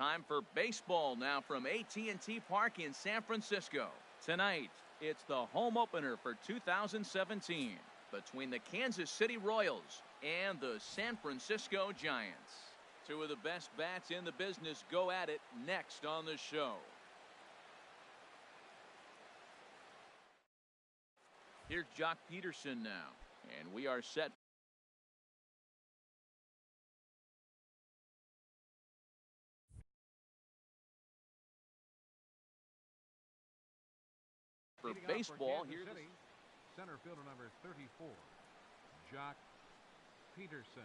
Time for baseball now from AT&T Park in San Francisco. Tonight, it's the home opener for 2017 between the Kansas City Royals and the San Francisco Giants. Two of the best bats in the business go at it next on the show. Here's Jock Peterson now, and we are set for baseball. Here's center fielder number 34, Jock Peterson.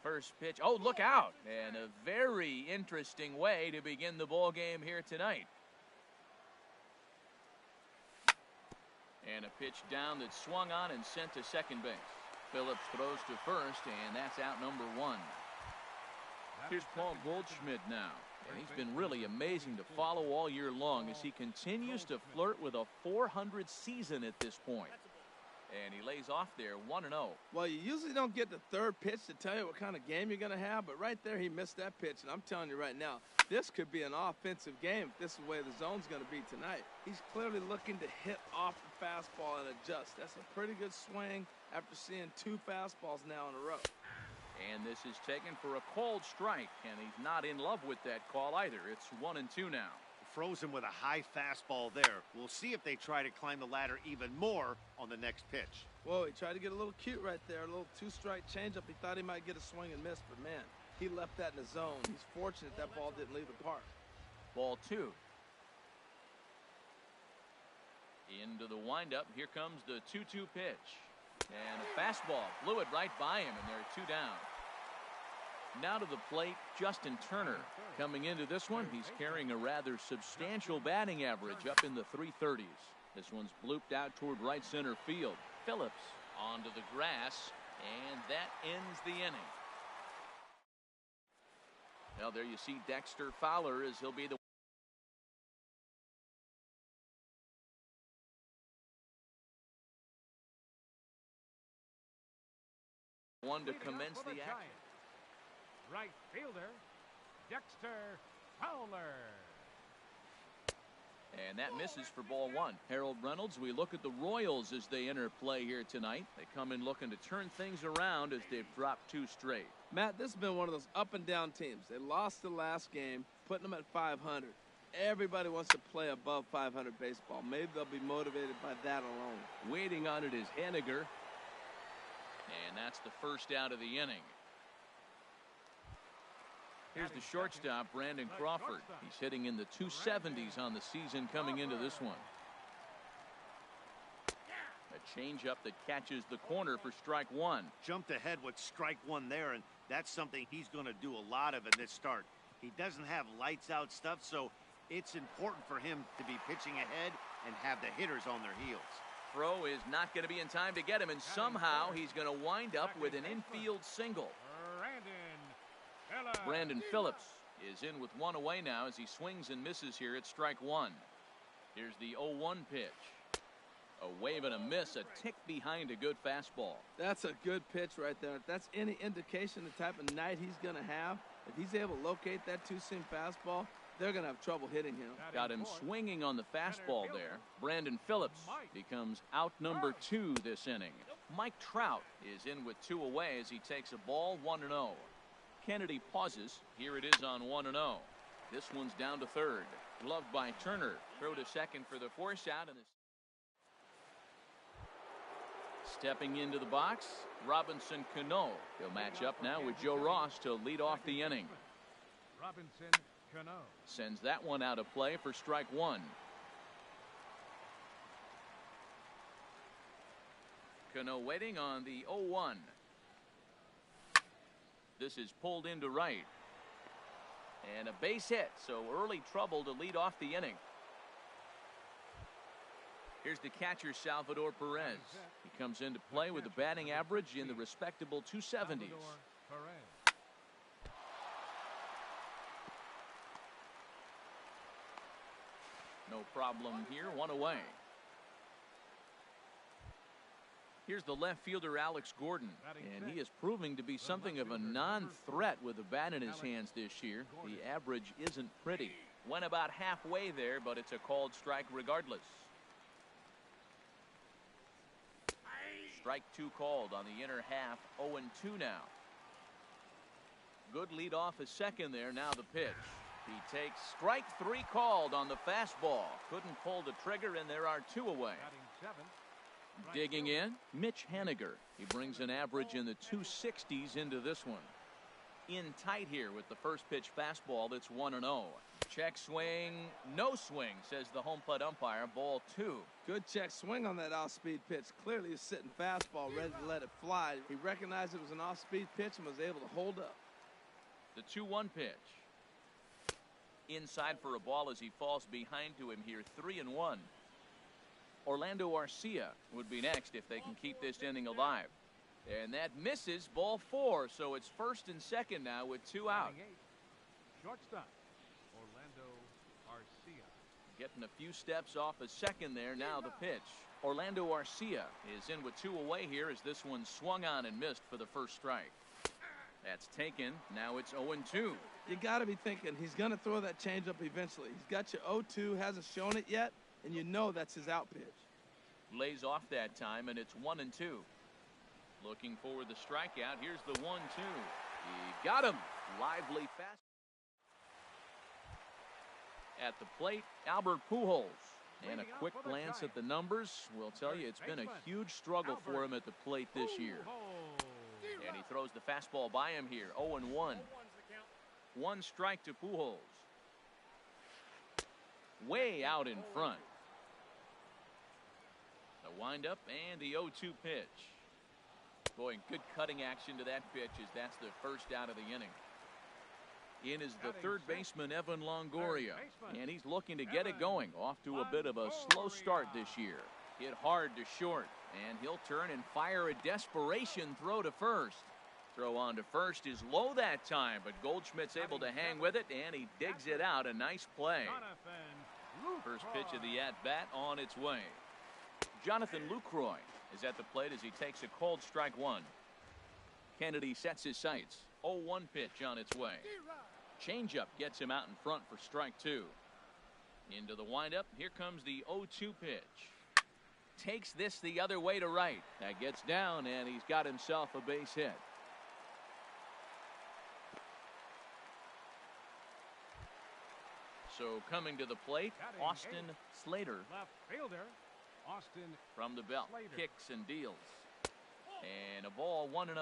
First pitch. Oh, look out. And a very interesting way to begin the ball game here tonight. And a pitch down that swung on and sent to second base. Phillips throws to first, and that's out number one. Here's Paul Goldschmidt now. And he's been really amazing to follow all year long as he continues to flirt with a .400 season at this point. And he lays off there 1-0. Well, you usually don't get the third pitch to tell you what kind of game you're going to have, but right there he missed that pitch. And I'm telling you right now, this could be an offensive game if this is the way the zone's going to be tonight. He's clearly looking to hit off the fastball and adjust. That's a pretty good swing after seeing two fastballs now in a row. And this is taken for a called strike, and he's not in love with that call either. It's 1-2 now. Froze him with a high fastball there. We'll see if they try to climb the ladder even more on the next pitch. Whoa, he tried to get a little cute right there. A little two-strike changeup. He thought he might get a swing and miss, but man, he left that in the zone. He's fortunate that ball didn't leave the park. Ball two. Into the windup. Here comes the 2-2 pitch. And a fastball blew it right by him, and they're two down. Now to the plate, Justin Turner. Coming into this one, he's carrying a rather substantial batting average up in the 330s. This one's blooped out toward right center field. Phillips onto the grass, and that ends the inning. Well, there you see Dexter Fowler as he'll be the one to commence the action. Right fielder, Dexter Fowler. And that misses for ball one. Harold Reynolds, we look at the Royals as they enter play here tonight. They come in looking to turn things around as they've dropped two straight. Matt, this has been one of those up and down teams. They lost the last game, putting them at 500. Everybody wants to play above 500 baseball. Maybe they'll be motivated by that alone. Waiting on it is Henniger. And that's the first out of the inning. Here's the shortstop, Brandon Crawford. He's hitting in the 270s on the season coming into this one. A changeup that catches the corner for strike one. Jumped ahead with strike one there, and that's something he's going to do a lot of in this start. He doesn't have lights out stuff, so it's important for him to be pitching ahead and have the hitters on their heels. Throw is not going to be in time to get him, and somehow he's going to wind up with an infield single. Brandon Phillips is in with one away now as he swings and misses here at strike one. Here's the 0-1 pitch. A wave and a miss, a tick behind a good fastball. That's a good pitch right there. If that's any indication the type of night he's going to have, if he's able to locate that two-seam fastball, they're going to have trouble hitting him. Got him swinging on the fastball there. Brandon Phillips becomes out number 2 this inning. Mike Trout is in with 2 away as he takes a ball 1-0. Kennedy pauses. Here it is on 1-0. This one's down to third. Gloved by Turner. Throw to second for the force out. And stepping into the box, Robinson Cano. He'll match up now with Joe Ross to lead off the inning. Robinson Cano sends that one out of play for strike one. Cano waiting on the 0-1. This is pulled into right. And a base hit, so early trouble to lead off the inning. Here's the catcher, Salvador Perez. He comes into play with a batting average in the respectable 270s. No problem here, one away. Here's the left fielder, Alex Gordon, and he is proving to be something of a non-threat with the bat in his hands this year. The average isn't pretty. Went about halfway there, but it's a called strike regardless. Strike 2 called on the inner half, 0-2 now. Good lead off his second there, now the pitch. He takes strike 3 called on the fastball. Couldn't pull the trigger, and there are 2 away. Digging in, Mitch Haniger. He brings an average in the 260s into this one. In tight here with the first pitch fastball that's 1-0. Check swing, no swing, says the home plate umpire. Ball 2. Good check swing on that off-speed pitch. Clearly he's sitting fastball, ready to let it fly. He recognized it was an off-speed pitch and was able to hold up. The 2-1 pitch. Inside for a ball as he falls behind to him here, 3-1. Orlando Arcia would be next if they can keep this inning alive. And that misses, ball 4, so it's first and second now with 2 out. Shortstop, Orlando Arcia. Getting a few steps off a second there, now the pitch. Orlando Arcia is in with 2 away here as this one swung on and missed for the first strike. That's taken, now it's 0-2. You got to be thinking he's going to throw that changeup eventually. He's got your 0-2, hasn't shown it yet, and you know that's his out pitch. Lays off that time, and it's 1-2. Looking for the strikeout. Here's the 1-2. He got him. Lively fast. At the plate, Albert Pujols. And a quick glance at the numbers will tell you it's been a huge struggle for him at the plate this year. And he throws the fastball by him here. 0-1. 1 strike to Pujols. Way out in front. The windup and the 0-2 pitch. Boy, good cutting action to that pitch as that's the first out of the inning. In is the third baseman, Evan Longoria, and he's looking to get it going. Off to a bit of a slow start this year. Hit hard to short, and he'll turn and fire a desperation throw to first. Throw on to first is low that time, but Goldschmidt's able to hang with it, and he digs it out. A nice play. First pitch of the at-bat on its way. Jonathan Lucroy is at the plate as he takes a cold strike 1. Kennedy sets his sights. 0-1 pitch on its way. Changeup gets him out in front for strike 2. Into the windup. Here comes the 0-2 pitch. Takes this the other way to right. That gets down, and he's got himself a base hit. So coming to the plate, Austin Slater. Left fielder, Austin From the belt, Slater. kicks and deals. And a ball 1-0.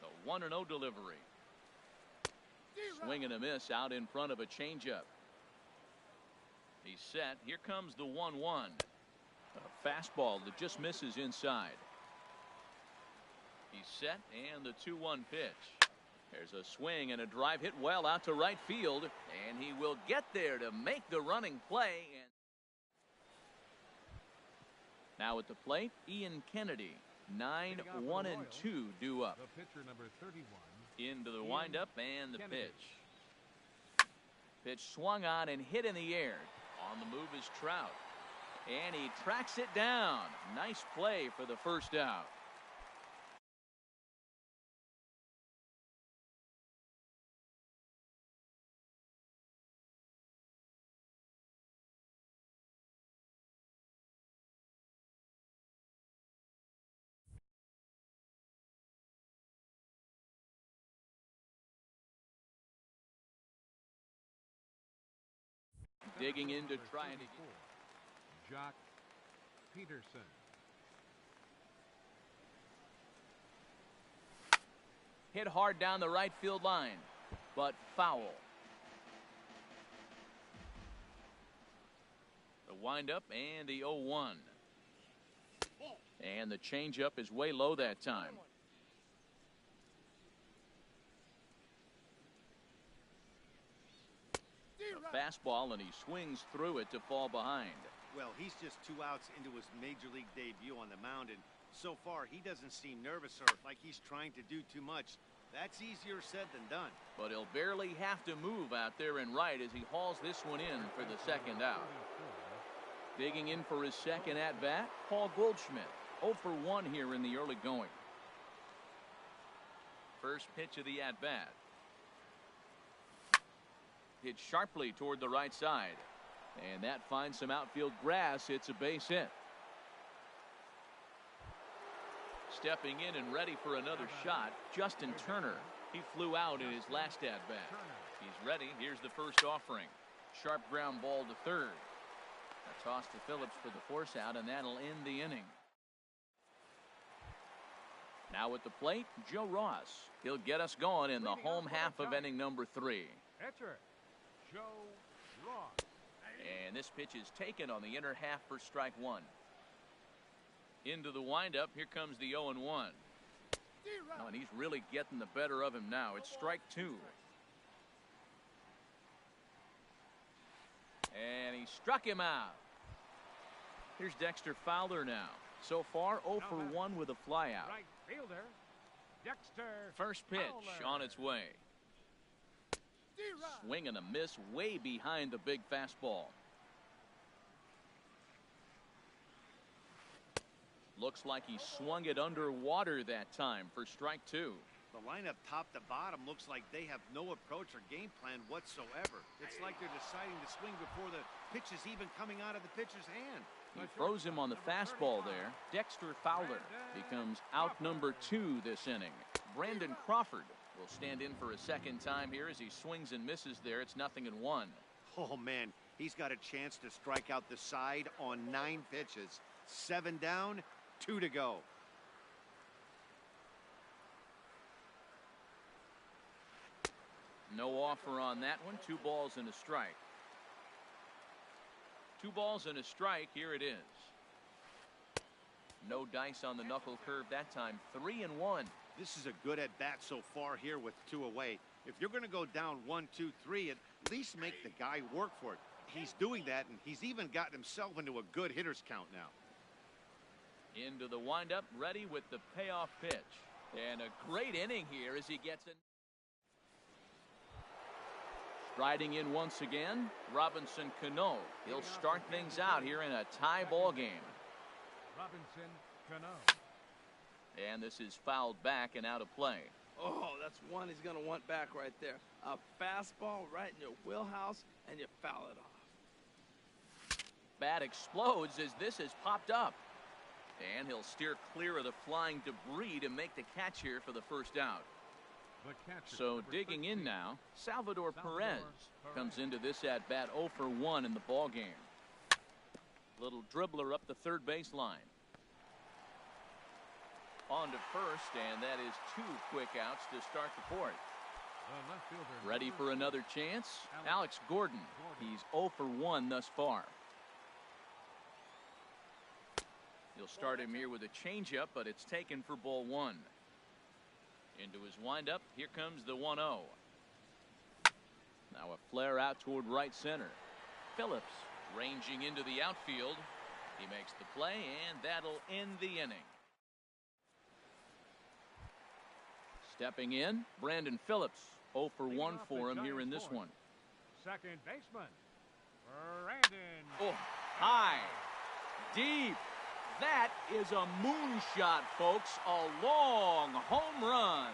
The 1-0 delivery. Swing and a miss out in front of a changeup. He's set. Here comes the 1-1. A fastball that just misses inside. He's set, and the 2-1 pitch. There's a swing and a drive hit well out to right field, and he will get there to make the running play. And now at the plate, Ian Kennedy. 9-1-2 due up. The pitcher, number 31. Into the windup and the pitch. Pitch swung on and hit in the air. On the move is Trout. And he tracks it down. Nice play for the first out. Digging in to try and Jock Peterson. hit hard down the right field line, but foul. The windup and the 0-1. And the changeup is way low that time. A fastball, and he swings through it to fall behind. Well, he's just 2 outs into his major league debut on the mound, and so far he doesn't seem nervous or like he's trying to do too much. That's easier said than done. But he'll barely have to move out there in right as he hauls this one in for the second out. Digging in for his second at-bat, Paul Goldschmidt. 0 for 1 here in the early going. First pitch of the at-bat. Hit sharply toward the right side. And that finds some outfield grass. It's a base hit. Stepping in and ready for another shot, Justin Turner. He flew out in his last at-bat. He's ready. Here's the first offering. Sharp ground ball to third. A toss to Phillips for the force out, and that'll end the inning. Now at the plate, Joe Ross. He'll get us going in the home half of inning number 3. Pitcher, Joe Ross. And this pitch is taken on the inner half for strike 1. Into the windup. Here comes the 0-1. Oh, and he's really getting the better of him now. It's strike 2. And he struck him out. Here's Dexter Fowler now. So far, 0 for 1 with a flyout. Right fielder, Dexter First pitch Fowler. on its way. Swing and a miss way behind the big fastball. Looks like he swung it underwater that time for strike 2. The lineup top to bottom looks like they have no approach or game plan whatsoever. It's like they're deciding to swing before the pitch is even coming out of the pitcher's hand. He throws him on the fastball there. Dexter Fowler becomes out number 2 this inning. Brandon Crawford will stand in for a second time here as he swings and misses there. It's 0-1. Oh, man, he's got a chance to strike out the side on 9 pitches. 7 down, 2 to go. No offer on that one. 2 balls and a strike. 2 balls and a strike. Here it is. No dice on the knuckle curve that time. 3-1. This is a good at bat so far here with 2 away. If you're going to go down 1, 2, 3, at least make the guy work for it. He's doing that, and he's even gotten himself into a good hitter's count now. Into the windup, ready with the payoff pitch. And a great inning here as he gets it. Striding in once again, Robinson Cano. He'll start things out here in a tie ball game. Robinson Cano. And this is fouled back and out of play. Oh, that's one he's going to want back right there. A fastball right in your wheelhouse, and you foul it off. Bat explodes as this has popped up. And he'll steer clear of the flying debris to make the catch here for the first out. So digging in now, Salvador Perez comes into this at-bat 0 for 1 in the ball game. Little dribbler up the third baseline. On to first, and that is 2 quick outs to start the 4th. Ready for another chance? Alex Gordon. He's 0 for 1 thus far. You'll start him here with a changeup, but it's taken for ball 1. Into his windup, here comes the 1-0. Now a flare out toward right center. Phillips ranging into the outfield. He makes the play, and that'll end the inning. Stepping in, Brandon Phillips. 0 for 1 for him here in this one. Second baseman, Brandon. Oh, high, deep. That is a moonshot, folks. A long home run.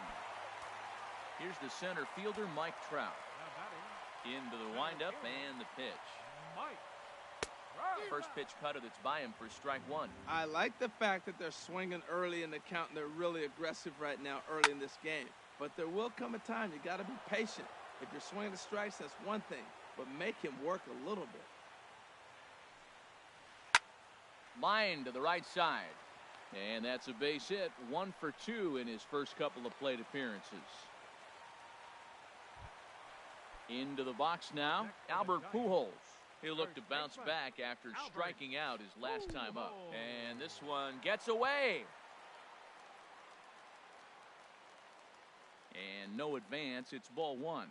Here's the center fielder, Mike Trout. Into the windup and the pitch. First pitch cutter that's by him for strike 1. I like the fact that they're swinging early in the count, and they're really aggressive right now early in this game. But there will come a time you got to be patient. If you're swinging the strikes, that's one thing. But make him work a little bit. Line to the right side. And that's a base hit. 1 for 2 in his first couple of plate appearances. Into the box now, Albert Pujols. He'll look to bounce back after striking out his last time up. And this one gets away. And no advance. It's ball 1.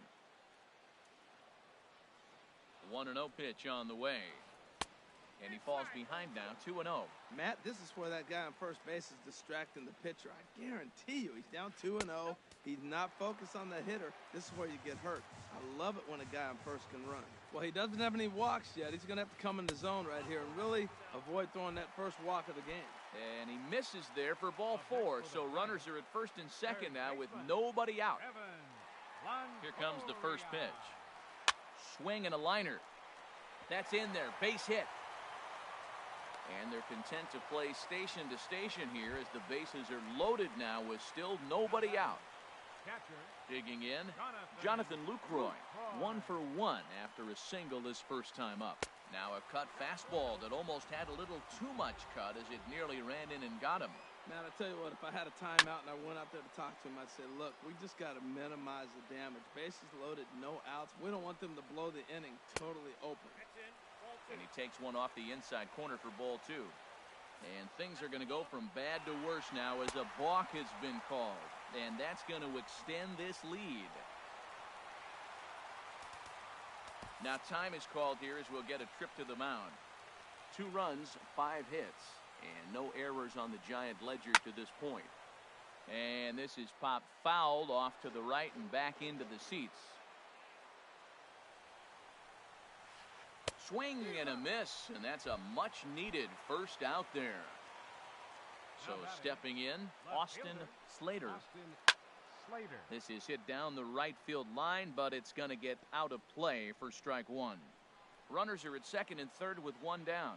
1-0 pitch on the way. And he falls behind now, 2-0. Matt, this is where that guy on first base is distracting the pitcher. I guarantee you, he's down 2-0. He's not focused on the hitter. This is where you get hurt. I love it when a guy on first can run. Well, he doesn't have any walks yet. He's going to have to come in the zone right here and really avoid throwing that first walk of the game. And he misses there for ball 4. So runners are at first and second now with nobody out. Here comes the first pitch. Swing and a liner. That's in there. Base hit. And they're content to play station to station here as the bases are loaded now with still nobody out. Digging in, Jonathan Lucroy, 1 for 1 after a single this first time up. Now a cut fastball that almost had a little too much cut as it nearly ran in and got him. Man, I tell you what, if I had a timeout and I went out there to talk to him, I'd say, look, we just got to minimize the damage. Bases loaded, no outs. We don't want them to blow the inning totally open. And he takes one off the inside corner for ball 2. And things are going to go from bad to worse now as a balk has been called. And that's going to extend this lead. Now time is called here as we'll get a trip to the mound. 2 runs, 5 hits, and no errors on the Giant ledger to this point. And this is popped fouled off to the right and back into the seats. Swing and a miss, and that's a much-needed first out there. So stepping in, Austin Slater. This is hit down the right field line, but it's going to get out of play for strike 1. Runners are at second and third with 1 down.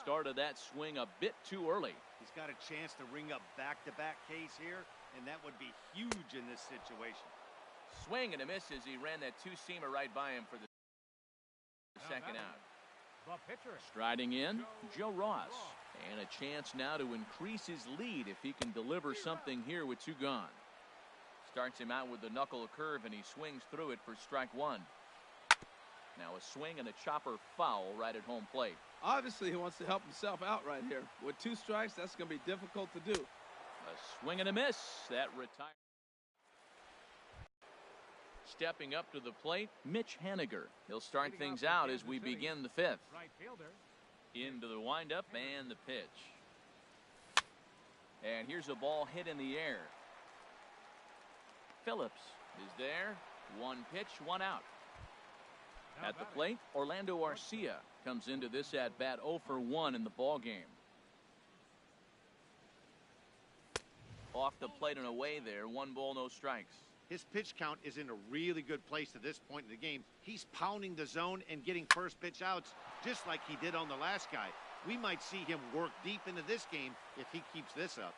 Started that swing a bit too early. He's got a chance to ring up back-to-back Ks here, and that would be huge in this situation. Swing and a miss as he ran that 2-seamer right by him for the second out. Striding in, Joe Ross. And a chance now to increase his lead if he can deliver something here with 2 gone. Starts him out with the knuckle curve, and he swings through it for strike 1. Now a swing and a chopper foul right at home plate. Obviously, he wants to help himself out right here. With 2 strikes, that's going to be difficult to do. A swing and a miss. That retires. Stepping up to the plate, Mitch Haniger. He'll start things out as we begin the 5th. Into the windup and the pitch. And here's a ball hit in the air. Phillips is there. 1 pitch, 1 out. At the plate, Orlando Arcia comes into this at bat 0 for 1 in the ball game. Off the plate and away there. 1 ball, no strikes. His pitch count is in a really good place at this point in the game. He's pounding the zone and getting first pitch outs just like he did on the last guy. We might see him work deep into this game if he keeps this up.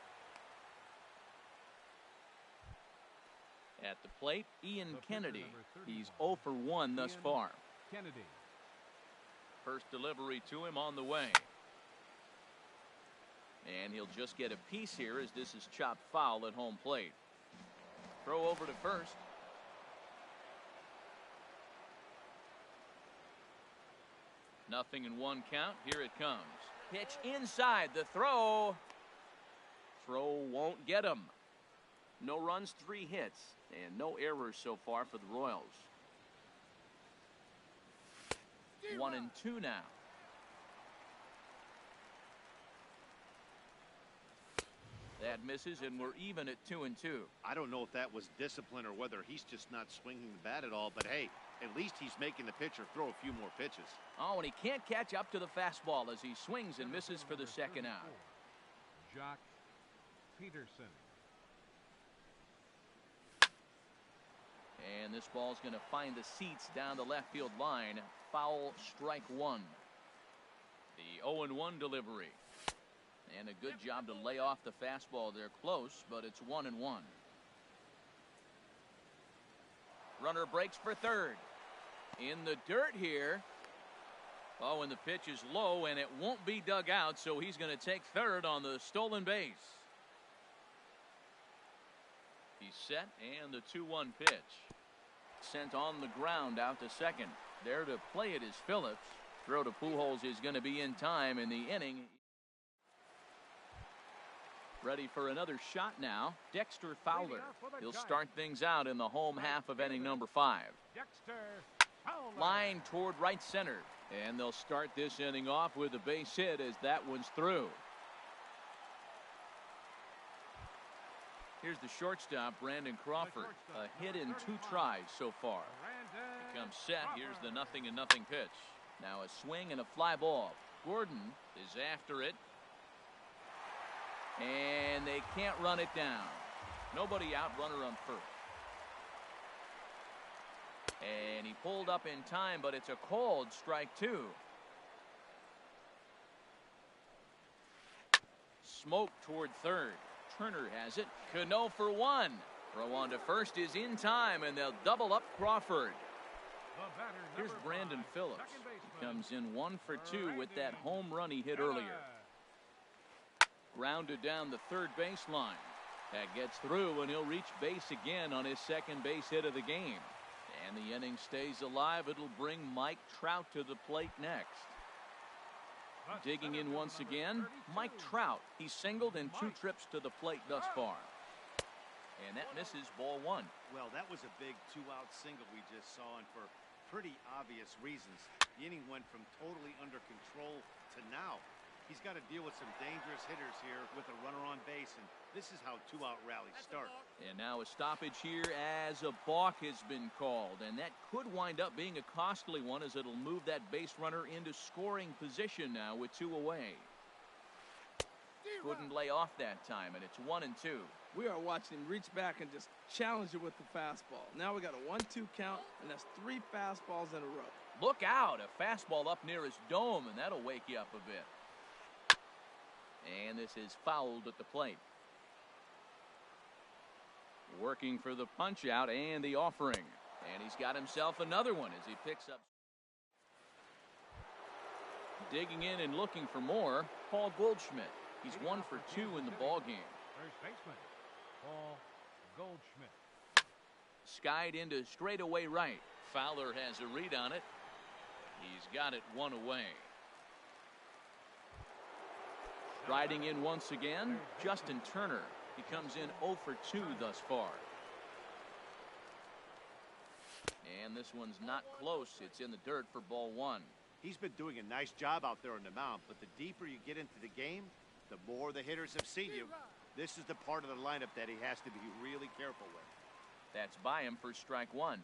At the plate, Ian Kennedy. He's 0 for 1 thus far. Kennedy. First delivery to him on the way. And he'll just get a piece here as this is chopped foul at home plate. Throw over to first. Nothing in 1 count. Here it comes. Pitch inside. The throw. Throw won't get him. No runs, 3 hits, and no errors so far for the Royals. 1 and 2 now. That misses, and we're even at 2 and 2. I don't know if that was discipline or whether he's just not swinging the bat at all, but hey, at least he's making the pitcher throw a few more pitches. Oh, and he can't catch up to the fastball as he swings and misses for the second out. Jock Peterson. And this ball's going to find the seats down the left field line. Foul, strike 1. The 0-1 delivery. And a good job to lay off the fastball there close, but it's 1-1. Runner breaks for third. In the dirt here. Oh, and the pitch is low, and it won't be dug out, so he's going to take third on the stolen base. He's set, and the 2-1 pitch. Sent on the ground out to second. There to play it is Phillips. Throw to Pujols is going to be in time in the inning. Ready for another shot now. Dexter Fowler. He'll start things out in the home half of inning number 5. Dexter Line toward right center. And they'll start this inning off with a base hit as that one's through. Here's the shortstop, Brandon Crawford. A hit in 2 tries so far. He comes set. Here's the 0-0 pitch. Now a swing and a fly ball. Gordon is after it. And they can't run it down. Nobody out, runner on first. And he pulled up in time, but it's a called strike 2. Smoke toward third. Turner has it. Cano for 1. Throw on to first is in time, and they'll double up Crawford. Here's Brandon Phillips. He comes in 1 for 2 with that home run he hit earlier. Grounded down the third baseline. That gets through, and he'll reach base again on his second base hit of the game. And the inning stays alive. It'll bring Mike Trout to the plate next. Digging in once again, Mike Trout. He's singled in 2 trips to the plate thus far. And that misses, ball 1. Well, that was a big 2-out single we just saw, and for pretty obvious reasons. The inning went from totally under control to now. He's got to deal with some dangerous hitters here with a runner on base, and this is how 2-out rallies start. And now a stoppage here as a balk has been called, and that could wind up being a costly one as it'll move that base runner into scoring position now with 2 away. Couldn't lay off that time, and it's 1-2. We are watching him reach back and just challenge it with the fastball. Now we got a 1-2 count, and that's 3 fastballs in a row. Look out, a fastball up near his dome, and that'll wake you up a bit. And this is fouled at the plate. Working for the punch out and the offering. And he's got himself another one as he picks up. Digging in and looking for more, Paul Goldschmidt. He's 1 for 2 in the ball game. First baseman, Paul Goldschmidt. Skied into straightaway right. Fowler has a read on it. He's got it 1 away. Riding in once again, Justin Turner. He comes in 0 for 2 thus far. And this one's not close. It's in the dirt for ball 1. He's been doing a nice job out there on the mound, but the deeper you get into the game, the more the hitters have seen you. This is the part of the lineup that he has to be really careful with. That's by him for strike 1.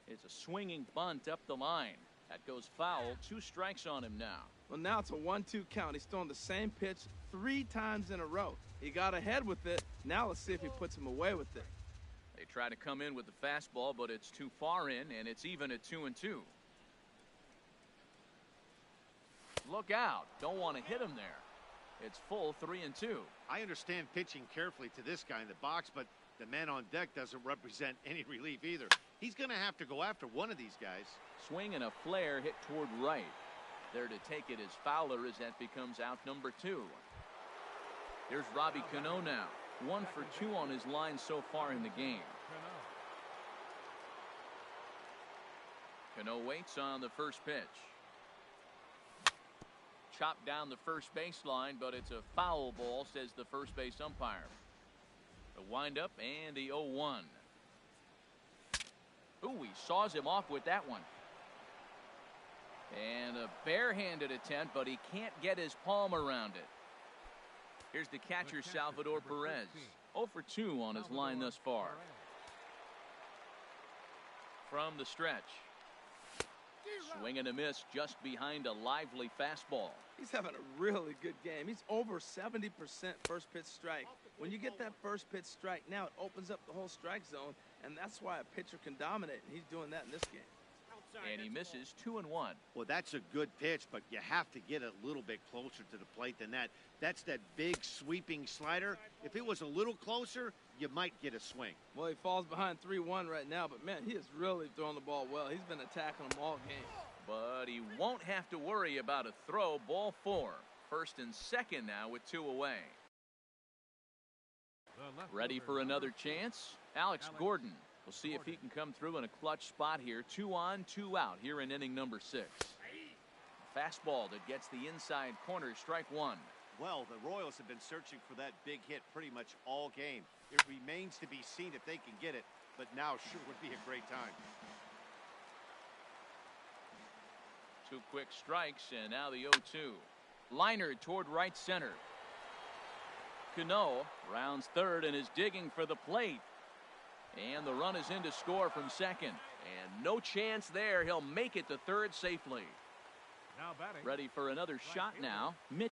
It's a swinging bunt up the line. That goes foul. 2 strikes on him now. Well, now it's a 1-2 count. He's throwing the same pitch 3 times in a row. He got ahead with it. Now let's see if he puts him away with it. They try to come in with the fastball, but it's too far in, and it's even at 2-2. Look out. Don't want to hit him there. It's full 3-2. I understand pitching carefully to this guy in the box, but the man on deck doesn't represent any relief either. He's going to have to go after one of these guys. Swing and a flare hit toward right. There to take it is Fowler as that becomes out number 2. Here's Robbie Cano now. 1 for 2 on his line so far in the game. Cano waits on the first pitch. Chopped down the first baseline, but it's a foul ball, says the first base umpire. The windup and the 0-1. Ooh, he saws him off with that one. And a barehanded attempt, but he can't get his palm around it. Here's the catcher, Salvador Perez. 0 for 2 on his line thus far. From the stretch. Swing and a miss just behind a lively fastball. He's having a really good game. He's over 70% first pitch strike. When you get that first pitch strike, now it opens up the whole strike zone, and that's why a pitcher can dominate, and he's doing that in this game. And he misses 2-1. Well, that's a good pitch, but you have to get a little bit closer to the plate than that. That's that big sweeping slider. If it was a little closer, you might get a swing. Well, he falls behind 3-1 right now, but, man, he is really throwing the ball well. He's been attacking them all game. But he won't have to worry about a throw. Ball 4. First and second now with 2 away. Ready for another chance? Alex Gordon. We'll see if he can come through in a clutch spot here. 2 on, 2 out here in inning number 6. Fastball that gets the inside corner, strike 1. Well, the Royals have been searching for that big hit pretty much all game. It remains to be seen if they can get it. but now sure would be a great time. 2 quick strikes, and now the 0-2. Liner toward right center. Cano rounds third and is digging for the plate. And the run is in to score from second. And no chance there. He'll make it to third safely. Now batting. Ready for another shot now. Mitch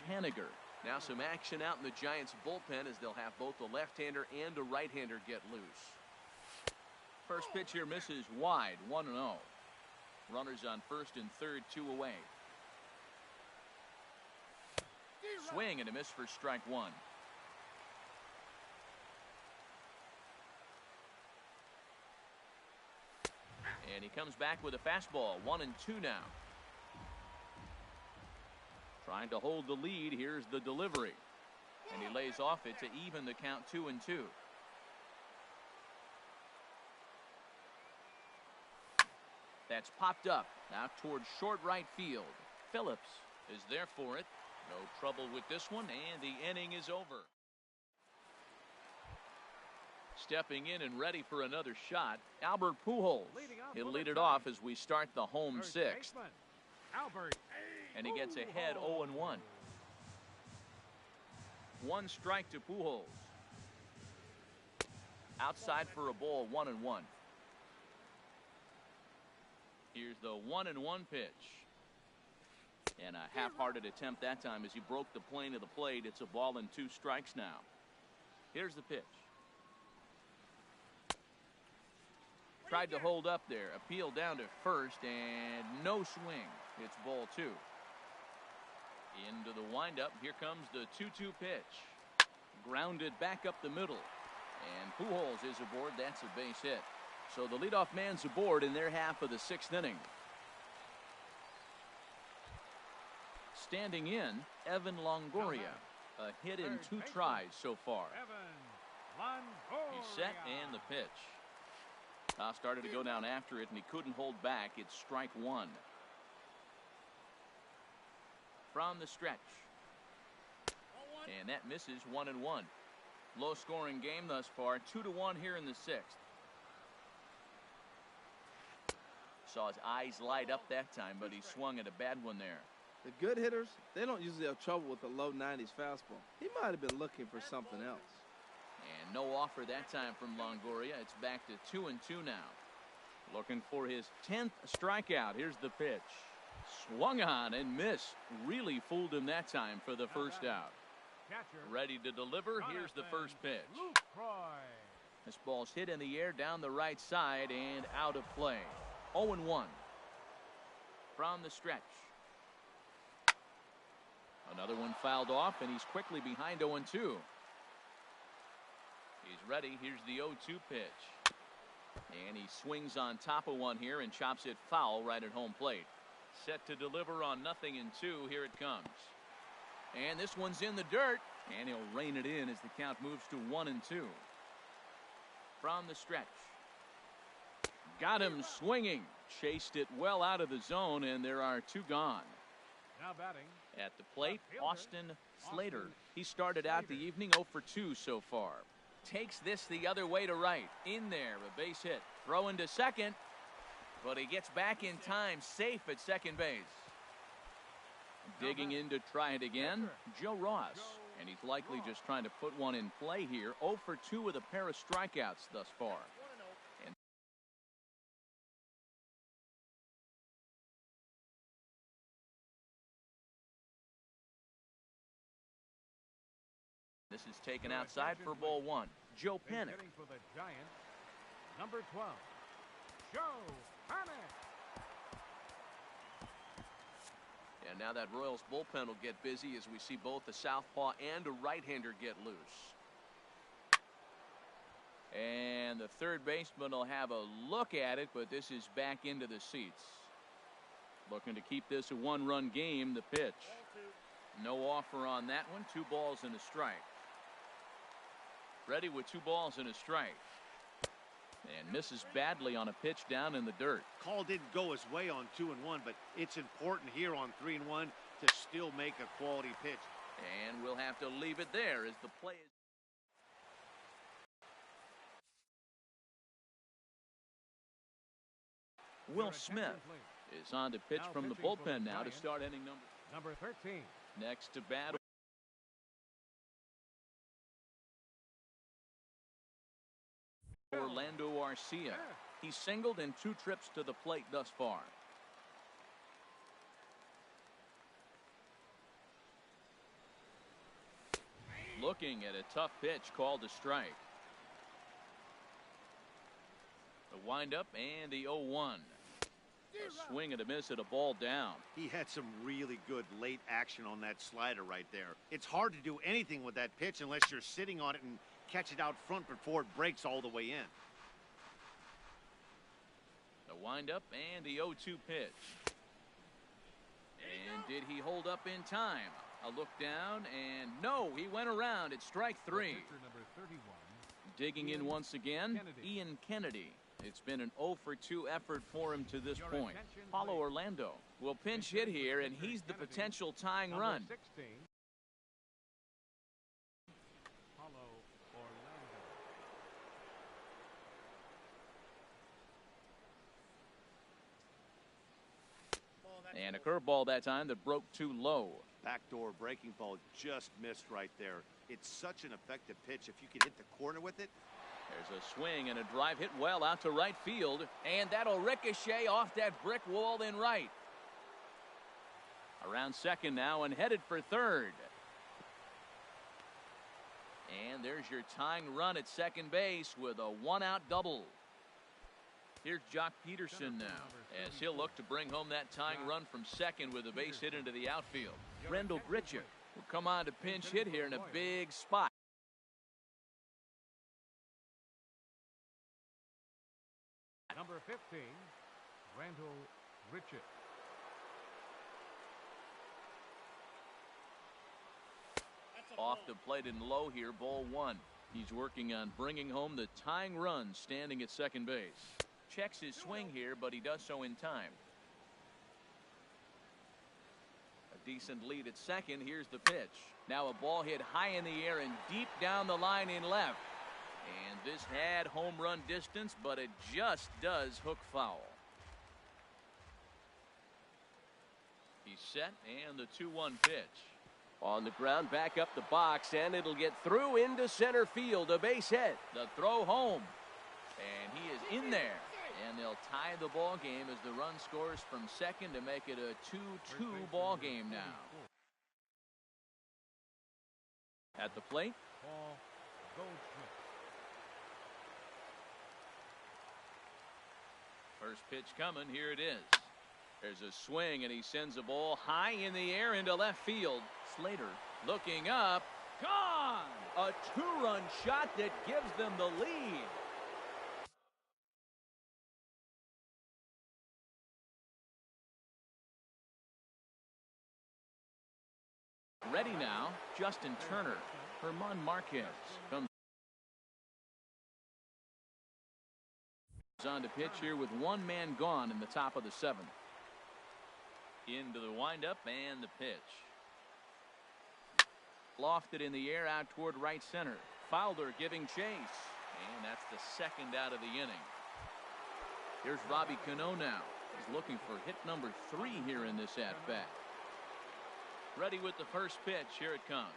Haniger. Now some action out in the Giants bullpen as they'll have both a left-hander and a right-hander get loose. First pitch here misses wide, 1-0. Runners on first and third, 2 away. Swing and a miss for strike 1. And he comes back with a fastball, 1-2 now. Trying to hold the lead. Here's the delivery. And he lays off it to even the count, 2-2. That's popped up out towards short right field. Phillips is there for it. No trouble with this one, and the inning is over. Stepping in and ready for another shot, Albert Pujols. He'll lead it off as we start the home sixth. Albert. And he gets ahead 0-1. 1 strike to Pujols. Outside for a ball, 1-1. Here's the 1-1 pitch. And a half-hearted attempt that time as he broke the plane of the plate. It's a ball and 2 strikes now. Here's the pitch. Tried to hold up there. Appeal down to first and no swing. It's ball 2. Into the windup. Here comes the 2-2 pitch. Grounded back up the middle. And Pujols is aboard. That's a base hit. So the leadoff man's aboard in their half of the 6th inning. Standing in, Evan Longoria. A hit in 2 tries so far. He's set and the pitch. Started to go down after it, and he couldn't hold back. It's strike 1. From the stretch. And that misses 1-1. Low scoring game thus far. 2-1 here in the 6th. Saw his eyes light up that time, but he swung at a bad one there. The good hitters, they don't usually have trouble with the low 90s fastball. He might have been looking for something else. And no offer that time from Longoria. It's back to 2-2 now. Looking for his 10th strikeout. Here's the pitch. Swung on and missed. Really fooled him that time for the first out. Ready to deliver. Here's the first pitch. This ball's hit in the air down the right side and out of play. 0-1. From the stretch. Another one fouled off, and he's quickly behind 0-2. He's ready. Here's the 0-2 pitch. And he swings on top of one here and chops it foul right at home plate. Set to deliver on 0-2. Here it comes. And this one's in the dirt. And he'll rein it in as the count moves to 1-2. From the stretch. Got him swinging. Chased it well out of the zone, and there are 2 gone. Now batting. At the plate, Austin Slater. He started out the evening 0 for 2 so far. Takes this the other way to right. In there, a base hit. Throw into second, but he gets back in time, safe at second base. Digging in to try it again, Joe Ross. And he's likely just trying to put one in play here. 0 for 2 with a pair of strikeouts thus far. And this is taken outside for ball 1. Joe Panic. For the Giants, number 12, Joe Panic. And now that Royals bullpen will get busy as we see both a southpaw and a right-hander get loose. And the third baseman will have a look at it, but this is back into the seats. Looking to keep this a 1-run game. The pitch. No offer on that one. 2 balls and a strike. Ready with 2 balls and a strike. And misses badly on a pitch down in the dirt. Call didn't go his way on 2-1, but it's important here on 3-1 to still make a quality pitch. And we'll have to leave it there as the play is. Will Smith is on to pitch from the bullpen now to start inning number 13. Next to bat, Orlando Arcia. He singled in 2 trips to the plate thus far. Looking at a tough pitch called a strike. The windup and the 0-1. A swing and a miss at a ball down. He had some really good late action on that slider right there. It's hard to do anything with that pitch unless you're sitting on it and catch it out front before it breaks all the way in. The windup and the 0-2 pitch. And did he hold up in time? A look down, and no, he went around. It's strike 3. Number 31. Digging in once again, Ian Kennedy. It's been an 0-for-2 effort for him to this point. Paulo Orlando will pinch hit here, and he's the potential tying run. 16. Paulo Orlando. And a curveball that time that broke too low. Backdoor breaking ball just missed right there. It's such an effective pitch. If you can hit the corner with it. There's a swing and a drive hit well out to right field, and that'll ricochet off that brick wall in right. Around second now and headed for third. And there's your tying run at second base with a 1-out double. Here's Jock Peterson now, as he'll look to bring home that tying run from second with a base hit into the outfield. Rendell Gritchick will come on to pinch hit here in a big spot. Number 15, Rendell Gritchick. Off the plate and low here, ball 1. He's working on bringing home the tying run standing at second base. Checks his swing here, but he does so in time. A decent lead at second. Here's the pitch. Now a ball hit high in the air and deep down the line in left. And this had home run distance, but it just does hook foul. He's set, and the 2-1 pitch. On the ground, back up the box, and it'll get through into center field. A base hit. The throw home. And he is in there. And they'll tie the ball game as the run scores from second to make it a 2-2 ball game now. At the plate, Paul Goldschmidt. first pitch coming. Here it is. There's a swing, and he sends a ball high in the air into left field. Slater looking up. Gone! A 2-run shot that gives them the lead. Ready now, Justin Turner. Herman Marquez comes on to pitch here with 1 man gone in the top of the 7th. Into the windup and the pitch. Lofted in the air out toward right center. Fowler giving chase. And that's the second out of the inning. Here's Robbie Cano now. He's looking for hit number 3 here in this at-bat. Ready with the first pitch. Here it comes.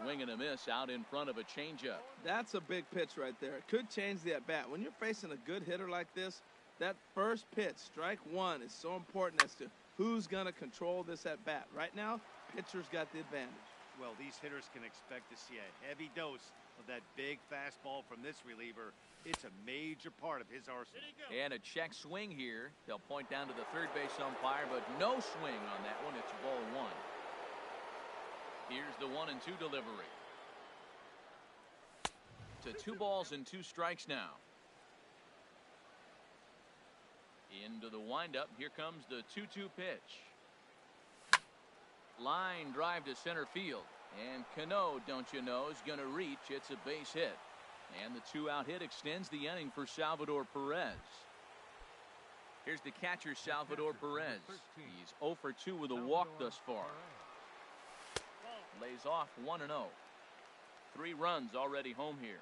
Swing and a miss out in front of a changeup. That's a big pitch right there. It could change the at-bat. When you're facing a good hitter like this, that first pitch, strike 1, is so important as to who's going to control this at-bat. Right now, pitcher's got the advantage. Well, these hitters can expect to see a heavy dose of that big fastball from this reliever. It's a major part of his arsenal. And a check swing here. They'll point down to the third base umpire, but no swing on that one. It's ball 1. Here's the 1-2 delivery. To 2 balls and 2 strikes now. Into the windup. Here comes the 2-2 pitch. Line drive to center field. And Cano, don't you know, is going to reach. It's a base hit. And the 2-out hit extends the inning for Salvador Perez. Here's the catcher, Salvador Perez. He's 0 for 2 with a walk thus far. Lays off 1-0. 3 runs already home here.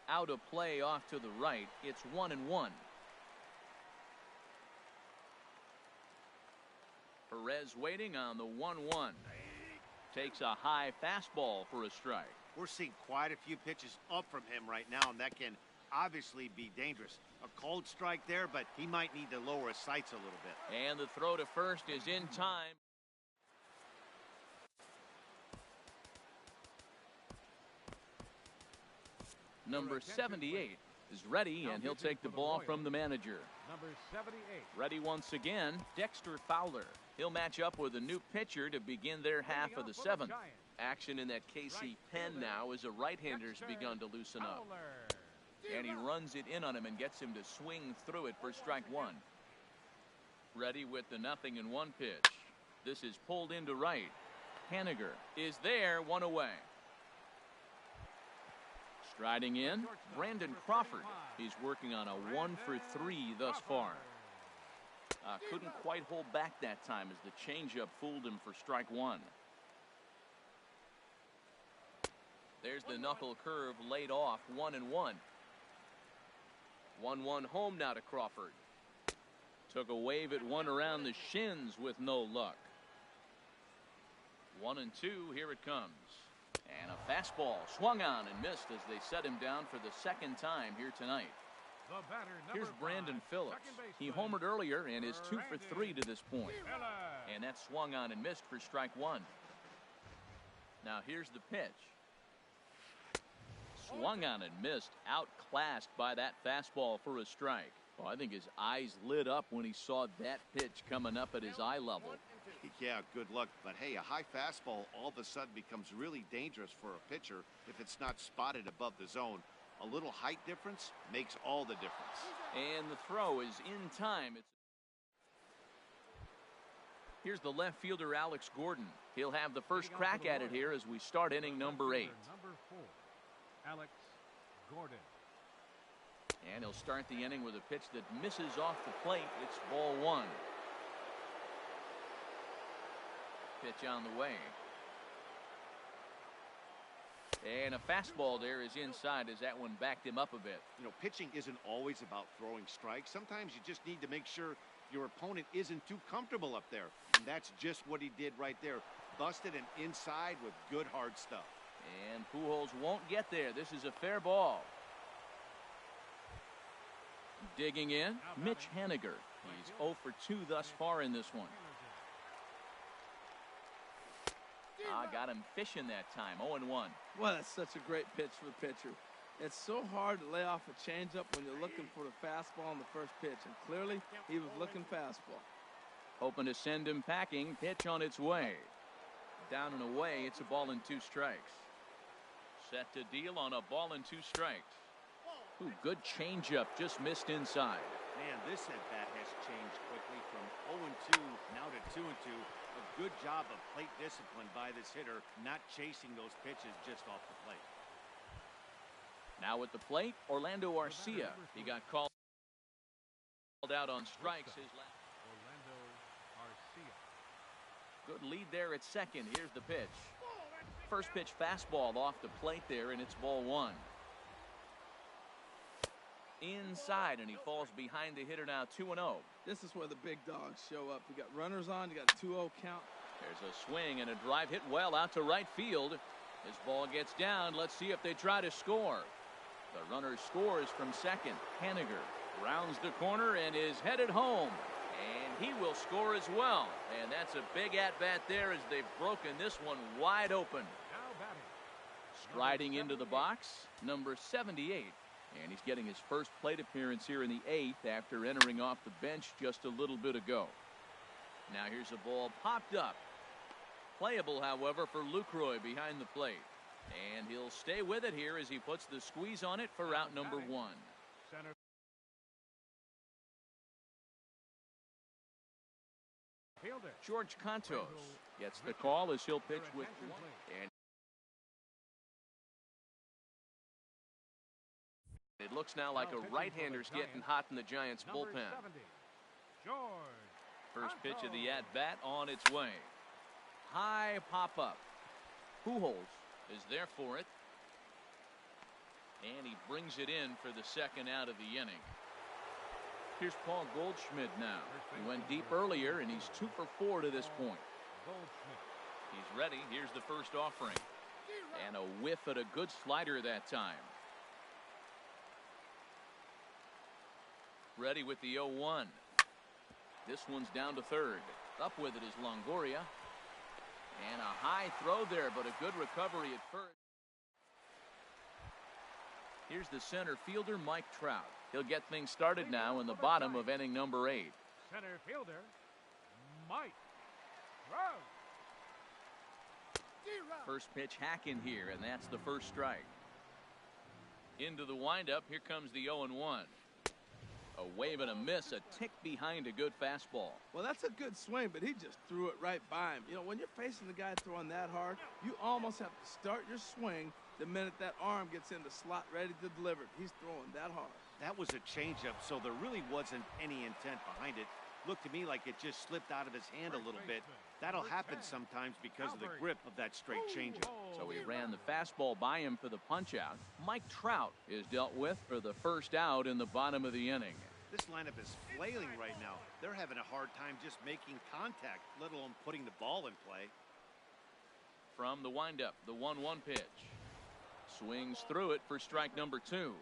Out of play off to the right. It's 1-1. Perez waiting on the 1-1. Takes a high fastball for a strike. We're seeing quite a few pitches up from him right now, and that can obviously be dangerous. A cold strike there, but he might need to lower his sights a little bit. And the throw to first is in time. Number 78 is ready, and he'll take the ball from the manager. Number 78. Ready once again, Dexter Fowler. He'll match up with a new pitcher to begin their half of the 7th. Action in that KC pen now as a right-hander's begun to loosen up. And he runs it in on him and gets him to swing through it for strike 1. Ready with the 0-1 pitch. This is pulled into right. Haniger is there, 1 away. Striding in, Brandon Crawford. He's working on a 1 for 3 thus far. Couldn't quite hold back that time as the changeup fooled him for strike 1. There's the knuckle curve laid off, 1-1. 1-1 home now to Crawford. Took a wave at one around the shins with no luck. 1-2, here it comes. And a fastball swung on and missed as they set him down for the 2nd time here tonight. Here's Brandon Phillips. He homered earlier and is 2 for 3 to this point. And that swung on and missed for strike 1. Now here's the pitch. Swung on and missed, outclassed by that fastball for a strike. Well, I think his eyes lit up when he saw that pitch coming up at his eye level. Yeah, good luck. But hey, a high fastball all of a sudden becomes really dangerous for a pitcher if it's not spotted above the zone. A little height difference makes all the difference. And the throw is in time. Here's the left fielder, Alex Gordon. He'll have the first crack at it here as we start inning number 8. Number 4, Alex Gordon. And he'll start the inning with a pitch that misses off the plate. It's ball 1. Pitch on the way. And a fastball there is inside as that one backed him up a bit. You know, pitching isn't always about throwing strikes. Sometimes you just need to make sure your opponent isn't too comfortable up there. And that's just what he did right there. Busted him inside with good hard stuff. And Pujols won't get there. This is a fair ball. Digging in, Mitch Haniger. He's 0 for 2 thus far in this one. Got him fishing that time, 0-1. Well, that's such a great pitch for the pitcher. It's so hard to lay off a changeup when you're looking for the fastball on the first pitch, and clearly he was looking fastball. Hoping to send him packing, pitch on its way. Down and away, it's a ball and 2 strikes. Set to deal on a ball and 2 strikes. Ooh, good changeup, just missed inside. Man, this at-bat has changed quickly from 0-2 now to 2-2. A good job of plate discipline by this hitter, not chasing those pitches just off the plate. Now at the plate, Orlando Arcia. He got called out on strikes his last. Orlando Arcia. Good lead there at second. Here's the pitch. First pitch fastball off the plate there, and it's ball 1. Inside, and he falls behind the hitter now, 2-0. This is where the big dogs show up. You got runners on, you got a 2-0 count. There's a swing and a drive hit well out to right field. This ball gets down. Let's see if they try to score. The runner scores from second. Haniger rounds the corner and is headed home. And he will score as well. And that's a big at-bat there as they've broken this one wide open. Now batting. Striding into the box, number 78. And he's getting his first plate appearance here in the 8th after entering off the bench just a little bit ago. Now here's a ball popped up. Playable, however, for Lucroy behind the plate. And he'll stay with it here as he puts the squeeze on it for out number 1. Center fielder George Cantos gets the call as he'll pitch with 1. And It looks now like a right-hander's getting hot in the Giants' bullpen. 70, George. First pitch of the at-bat on its way. High pop-up. Pujols is there for it. And he brings it in for the second out of the inning. Here's Paul Goldschmidt now. He went deep earlier, and he's 2 for 4 to this point. Goldschmidt. He's ready. Here's the first offering. And a whiff at a good slider that time. Ready with the 0-1. This one's down to third. Up with it is Longoria. And a high throw there, but a good recovery at first. Here's the center fielder, Mike Trout. He'll get things started now in the bottom of inning number 8. Center fielder, Mike Trout. First pitch hack in here, and that's the first strike. Into the windup, here comes the 0-1. A wave and a miss, a tick behind a good fastball. Well, that's a good swing, but he just threw it right by him. You know, when you're facing the guy throwing that hard, you almost have to start your swing the minute that arm gets in the slot ready to deliver. He's throwing that hard. That was a changeup, so there really wasn't any intent behind it. Looked to me like it just slipped out of his hand a little bit. That'll happen sometimes because of the grip of that straight changeup. So he ran the fastball by him for the punch-out. Mike Trout is dealt with for the first out in the bottom of the inning. This lineup is flailing right now. They're having a hard time just making contact, let alone putting the ball in play. From the windup, the 1-1 pitch. Swings through it for strike number 2.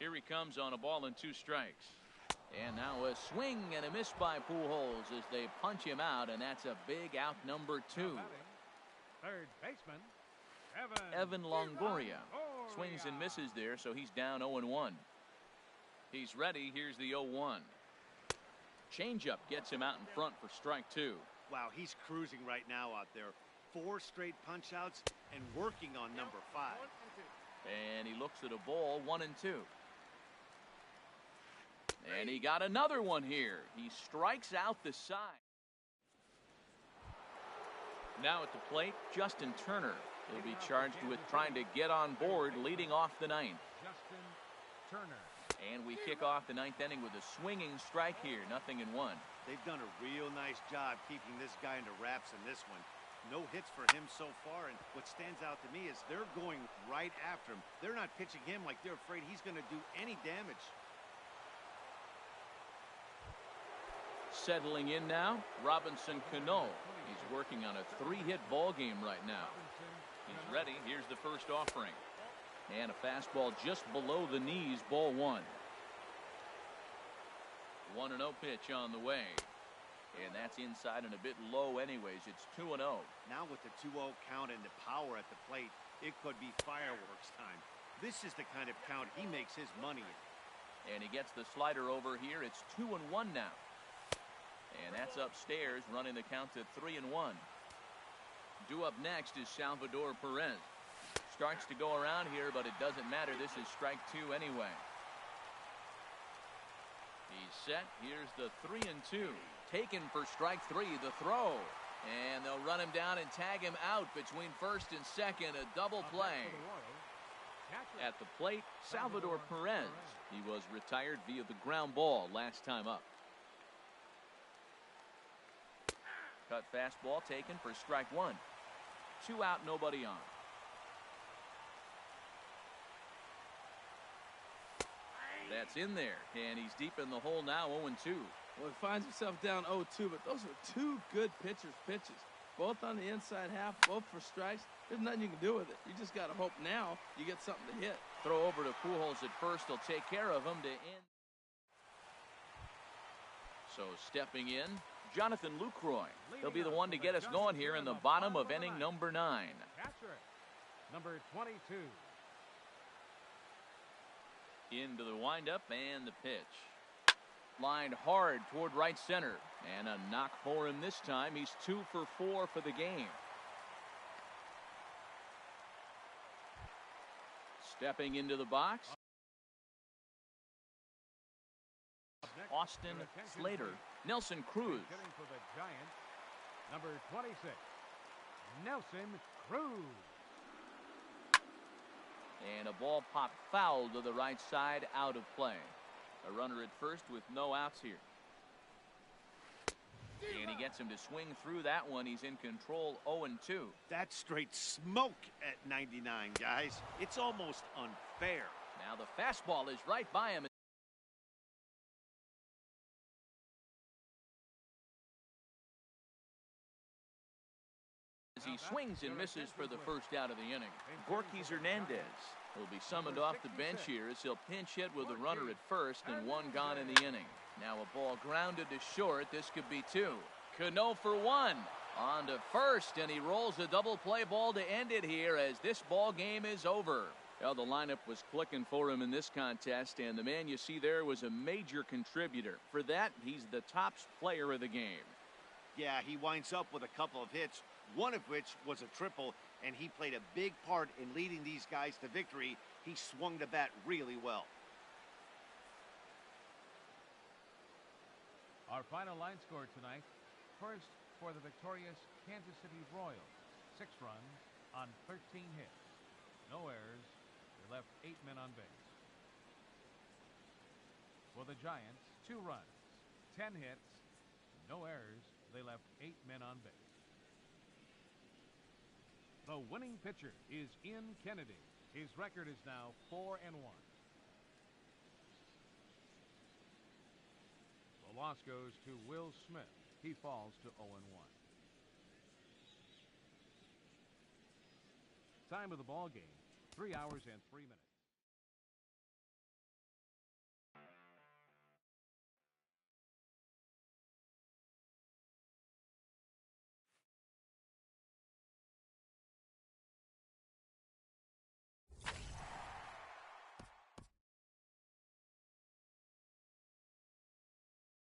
Here he comes on a ball and 2 strikes. And now a swing and a miss by Pujols as they punch him out, and that's a big out number 2. Third baseman, Evan Longoria. Swings and misses there, so he's down 0-1. He's ready. Here's the 0-1. Changeup gets him out in front for strike 2. Wow, he's cruising right now out there. 4 straight punch-outs and working on number 5. And he looks at a ball, 1-2. And he got another one here. He strikes out the side. Now at the plate, Justin Turner. He'll be charged with trying to get on board, leading off the 9th. Justin Turner. And we kick off the 9th inning with a swinging strike here, 0-1. They've done a real nice job keeping this guy under wraps in this one. No hits for him so far, and what stands out to me is they're going right after him. They're not pitching him like they're afraid he's going to do any damage. Settling in now, Robinson Cano. He's working on a 3-hit ball game right now. He's ready. Here's the first offering. And a fastball just below the knees, ball 1. 1-0 pitch on the way. And that's inside and a bit low anyways. It's 2-0. Now with the 2-0 count and the power at the plate, it could be fireworks time. This is the kind of count he makes his money in. And he gets the slider over here. It's 2-1 now. And that's upstairs, running the count to 3-1. Due up next is Salvador Perez. Starts to go around here, but it doesn't matter. This is strike 2 anyway. He's set. Here's the 3-2. Taken for strike 3, the throw. And they'll run him down and tag him out between first and second. A double play. At the plate, Salvador Perez. He was retired via the ground ball last time up. Cut fastball taken for strike 1. 2 out, nobody on. That's in there, and he's deep in the hole now, 0-2. Well, he finds himself down 0-2, but those are 2 good pitchers' pitches. Both on the inside half, both for strikes. There's nothing you can do with it. You just got to hope now you get something to hit. Throw over to Pujols at first. He'll take care of him to end. So stepping in, Jonathan Lucroy. He'll be the one to get us going here in the bottom of inning number 9. Catcher, number 22. Into the windup and the pitch. Lined hard toward right center. And a knock for him this time. He's 2 for 4 for the game. Stepping into the box, Austin Slater. Nelson Cruz. Hitting for the Giants, number 26, Nelson Cruz. And a ball popped foul to the right side, out of play. A runner at first with no outs here. And he gets him to swing through that one. He's in control, 0-2. That's straight smoke at 99, guys. It's almost unfair. Now the fastball is right by him. As he swings and misses for the first out of the inning. Gorky Hernandez will be summoned off the bench here as he'll pinch hit with a runner at first and one gone in the inning. Now a ball grounded to short. This could be two. Cano for one. On to first, and he rolls a double play ball to end it here as this ball game is over. Well, the lineup was clicking for him in this contest, and the man you see there was a major contributor. For that, he's the top player of the game. Yeah, he winds up with a couple of hits, one of which was a triple, and he played a big part in leading these guys to victory. He swung the bat really well. Our final line score tonight. First, for the victorious Kansas City Royals, 6 runs on 13 hits. No errors. They left 8 men on base. For the Giants, 2 runs, 10 hits, no errors. They left 8 men on base. The winning pitcher is Ian Kennedy. His record is now 4-1. The loss goes to Will Smith. He falls to 0-1. Time of the ball game, 3 hours and 3 minutes.